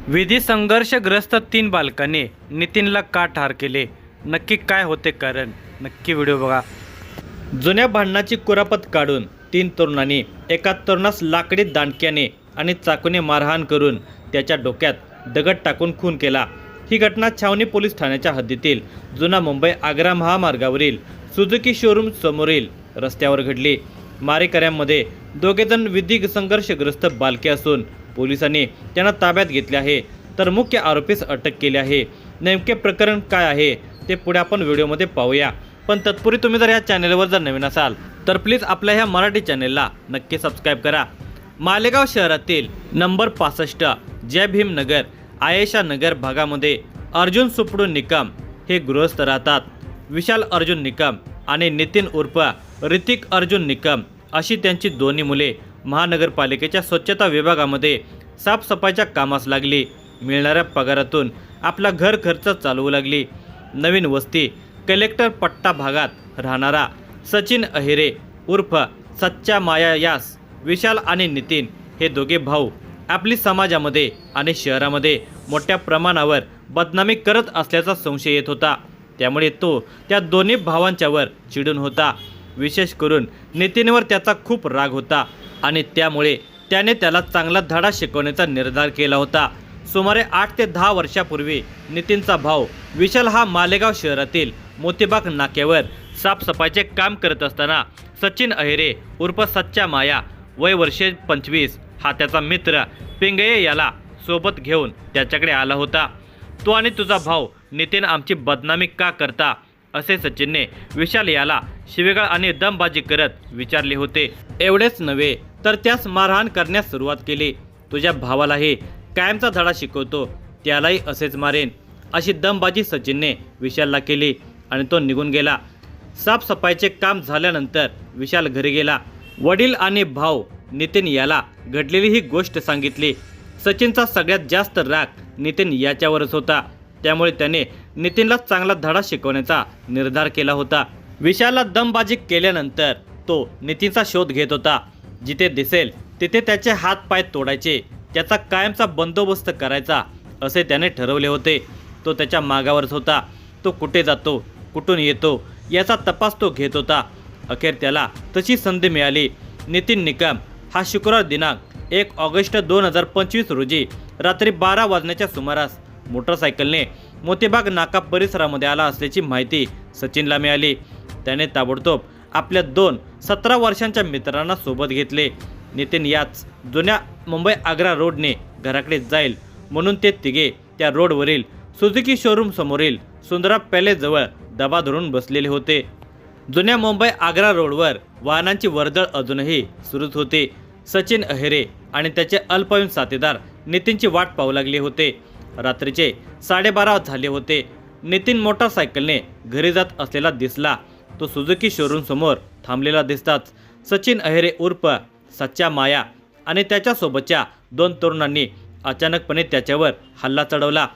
विधी संघर्षग्रस्त 3 बालकांनी नितीनला का ठार केले? नक्की काय होते कारण? नक्की व्हिडिओ बघा. जुन्या भांडणाची कुरापत काढून 3 तरुणांनी एका तरुणास लाकडी दांडक्याने आणि चाकूने मारहाण करून त्याच्या डोक्यात दगड टाकून खून केला. ही घटना छावणी पोलीस ठाण्याच्या हद्दीतील जुना मुंबई आग्रा महामार्गावरील सुझुकी शोरूम समोरील रस्त्यावर घडली. मारेकऱ्यांमध्ये दोघेजण विधी संघर्षग्रस्त बालके असून पोलिसांनी त्यांना ताब्यात घेतले आहे, तर मुख्य आरोपीस अटक केली आहे. नेमके प्रकरण काय आहे ते पुढे आपण व्हिडिओमध्ये पाहूया. पण तत्पूर्वी तुम्ही जर या चॅनलवर जर नवीन असाल तर प्लीज आपल्या ह्या मराठी चॅनलला नक्की सबस्क्राईब करा. मालेगाव शहरातील नंबर 65 जय भीम नगर आयेशा नगर भागामध्ये अर्जुन सुपडू निकम हे गृहस्थ राहतात. विशाल अर्जुन निकम आणि नितीन उर्फ ऋतिक अर्जुन निकम अशी त्यांची दोन्ही मुले महानगरपालिकेच्या स्वच्छता विभागामध्ये साफसफाईच्या कामास लागली. मिळणाऱ्या पगारातून आपला घर खर्च चालवू लागली. नवीन वस्ती कलेक्टर पट्टा भागात राहणारा सचिन अहिरे उर्फ सच्चा माया यास विशाल आणि नितीन हे दोघे भाऊ आपली समाजामध्ये आणि शहरामध्ये मोठ्या प्रमाणावर बदनामी करत असल्याचा संशय येत होता. त्यामुळे तो त्या दोन्ही भावांच्यावर चिडून होता. विशेष करून नितीनवर त्याचा खूप राग होता आणि त्यामुळे त्याने त्याला चांगला धडा शिकवण्याचा निर्धार केला होता. सुमारे 8 ते 10 वर्षापूर्वी नितीनचा भाऊ विशाल हा मालेगाव शहरातील मोतीबाग नाक्यावर साफसफाईचे काम करत असताना सचिन अहिरे उर्फ सच्चा माया वय वर्षे 25 हा त्याचा मित्र पिंगये याला सोबत घेऊन त्याच्याकडे आला होता. तो आणि तुझा भाऊ नितीन आमची बदनामी का करता असे सचिनने विशाल याला शिवेगाळ आणि दमबाजी करत विचारले होते. एवढेच नव्हे तर त्यास मारहाण करण्यास सुरुवात केली. तुझ्या भावालाही कायमचा धडा शिकवतो, त्यालाही असेच मारेन अशी दमबाजी सचिनने विशालला केली आणि तो निघून गेला. साफसफाईचे काम झाल्यानंतर विशाल घरी गेला. वडील आणि भाऊ नितीन याला घडलेली ही गोष्ट सांगितली. सचिनचा सगळ्यात जास्त राग नितीन याच्यावरच होता. त्यामुळे त्याने नितीनला चांगला धडा शिकवण्याचा निर्धार केला होता. विशालला दमबाजी केल्यानंतर तो नितीनचा शोध घेत होता. जिथे दिसेल तिथे त्याचे हात पाय तोडायचे, त्याचा कायमचा बंदोबस्त करायचा असे त्याने ठरवले होते. तो त्याच्या मागावरच होता. तो कुठे जातो, कुठून येतो याचा तपास तो घेत होता. अखेर त्याला तशी संधी मिळाली. नितीन निकम हा शुक्रवार दिनांक 1 ऑगस्ट 2025 रोजी रात्री 12 वाजण्याच्या सुमारास मोटरसायकलने मोतीबाग नाका परिसरामध्ये आला असल्याची माहिती सचिनला मिळाली. त्याने ताबडतोब आपल्या 2 17 वर्षांच्या मित्रांना सोबत घेतले. नितीन याच जुन्या मुंबई आग्रा रोडने घराकडे जाईल म्हणून ते तिघे त्या रोडवरील सुझुकी शोरूम समोरील सुंदरा पॅलेसजवळ दबा धरून बसलेले होते. जुन्या मुंबई आग्रा रोडवर वाहनांची वर्दळ अजूनही सुरूच होती. सचिन अहिरे आणि त्याचे अल्पवयीन साथीदार नितीनची वाट पाहू लागले होते. रात्रीचे 12:30 झाले होते. नितीन मोटरसायकलने घरी जात असलेला दिसला. तो सुझुकी शोरूम समोर थांबलेला दिसताच सचिन अहिरे उर्फ सच्चा माया आणि त्याच्यासोबतच्या 2 तरुणांनी अचानकपणे त्याच्यावर हल्ला चढवला.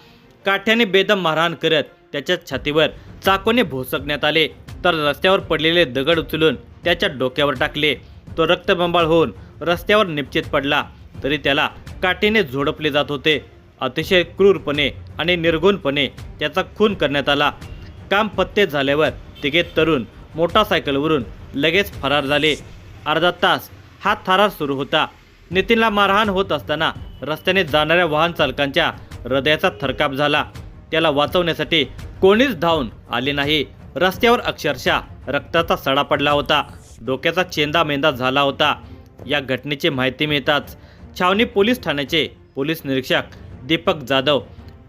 काठ्याने बेदम मारहाण करत त्याच्या छातीवर चाकूने भोसकण्यात आले, तर रस्त्यावर पडलेले दगड उचलून त्याच्या डोक्यावर टाकले. तो रक्तबंबाळ होऊन रस्त्यावर निपचित पडला, तरी त्याला काठीने झोडपले जात होते. अतिशय क्रूरपणे आणि निर्घुणपणे त्याचा खून करण्यात आला. काम पत्ते झाल्यावर तिघे तरुण मोटारसायकलवरून लगेच फरार झाले. अर्धा तास हा थरार सुरू होता. नितीनला मारहाण होत असताना रस्त्याने जाणाऱ्या वाहन चालकांच्या हृदयाचा थरकाप झाला. त्याला वाचवण्यासाठी कोणीच धावून आले नाही. रस्त्यावर अक्षरशः रक्ताचा सडा पडला होता. डोक्याचा चेंदामेंदा झाला होता. या घटनेची माहिती मिळताच छावणी पोलीस ठाण्याचे पोलीस निरीक्षक दीपक जाधव,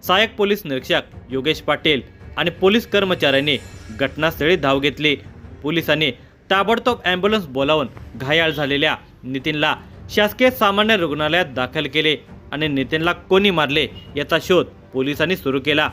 सहाय्यक पोलीस निरीक्षक योगेश पाटील आणि पोलीस कर्मचाऱ्यांनी घटनास्थळी धाव घेतली. पोलिसांनी ताबडतोब ॲम्ब्युलन्स बोलावून घायाळ झालेल्या नितीनला शासकीय सामान्य रुग्णालयात दाखल केले आणि नितीनला कोणी मारले याचा शोध पोलिसांनी सुरू केला.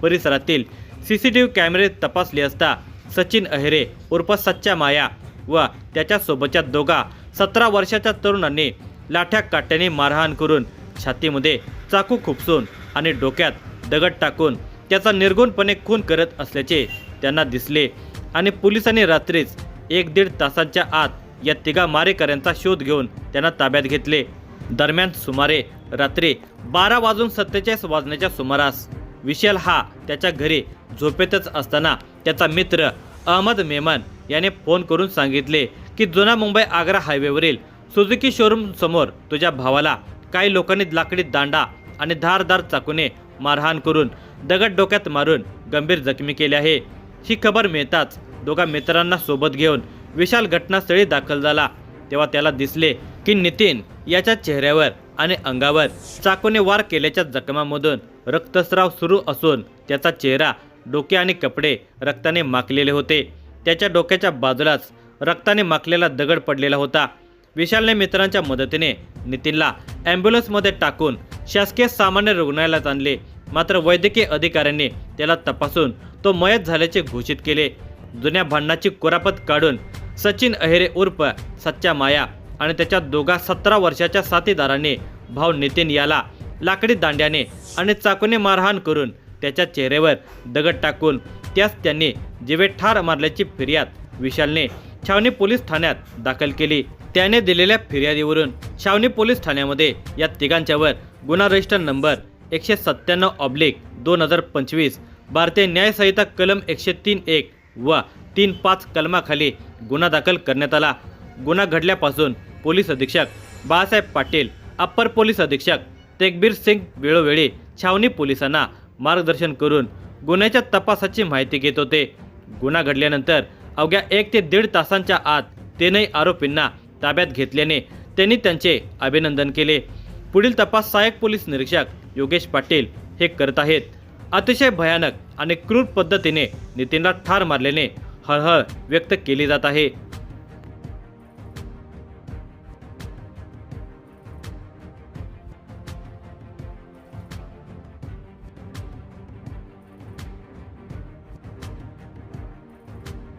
परिसरातील CCTV कॅमेरे तपासले असता सचिन अहिरे उर्फ सच्चा माया व त्याच्यासोबतच्या 2 17 वर्षाच्या तरुणांनी लाठ्या काट्याने मारहाण करून छातीमध्ये चाकू खुपसून आणि डोक्यात दगड टाकून त्याचा निर्घुणपणे खून करत असल्याचे त्यांना दिसले आणि पोलिसांनी रात्रीच 1-1.5 तासांच्या आत या तिघा मारेकऱ्यांचा शोध घेऊन त्यांना ताब्यात घेतले. दरम्यान सुमारे रात्री 12:47 वाजण्याच्या सुमारास विशाल हा त्याच्या घरी झोपेतच असताना त्याचा मित्र अहमद मेमन याने फोन करून सांगितले की जुना मुंबई आग्रा हायवेवरील सुझुकी शोरूम समोर तुझ्या भावाला काही लोकांनी लाकडी दांडा आणि धारदार चाकूने मारहाण करून दगड डोक्यात मारून गंभीर जखमी केले आहे। ही खबर मिळताच दोघा मित्रांना सोबत घेऊन विशाल घटनास्थळी दाखल झाला। तेव्हा त्याला दिसले की नितीन याच्या चेहऱ्यावर आणि अंगावर चाकूने वार केल्याच्या जखमांमधून रक्तस्राव सुरू असून त्याचा चेहरा, डोके आणि कपडे रक्ताने माखलेले होते। त्याच्या डोक्याच्या बाजूलाच रक्ताने माखलेला दगड पडलेला होता। विशालने मित्रांच्या मदतीने नितीनला ॲम्ब्युलन्समध्ये टाकून शासकीय सामान्य रुग्णालयात आणले, मात्र वैद्यकीय अधिकाऱ्यांनी त्याला तपासून तो मयत झाल्याचे घोषित केले। जुन्या भांडणाची कुरापत काढून सचिन अहिरे उर्फ सच्चा माया आणि त्याच्या दोघा 17 वर्षाच्या साथीदारांनी भाऊ नितीन याला लाकडी दांड्याने आणि चाकूने मारहाण करून त्याच्या चेहऱ्यावर दगड टाकून त्यास त्यांनी जीवे ठार मारल्याची फिर्याद विशालने छावणी पोलीस ठाण्यात दाखल केली। त्याने दिलेल्या फिर्यादीवरून छावणी पोलीस ठाण्यामध्ये या तिघांच्यावर गुन्हा रजिस्टर नंबर 197/2025 भारतीय न्याय संहिता कलम 103(1) व 3(5) कलमाखाली गुन्हा दाखल करण्यात आला। गुन्हा घडल्यापासून पोलीस अधीक्षक बाळासाहेब पाटील, अप्पर पोलीस अधीक्षक तेगबीर सिंग वेळोवेळी छावणी पोलिसांना मार्गदर्शन करून गुन्ह्याच्या तपासाची माहिती घेत होते। गुन्हा घडल्यानंतर अवघ्या 1 ते 1.5 तासांच्या आत तीनही आरोपींना ताब्यात घेतल्याने त्यांनी त्यांचे अभिनंदन केले। पुढील तपास सहाय्यक पोलीस निरीक्षक योगेश पाटील हे करत आहेत। अतिशय भयानक आणि क्रूर पद्धतीने नितीनला ठार मारल्याने हळहळ व्यक्त केली जात आहे।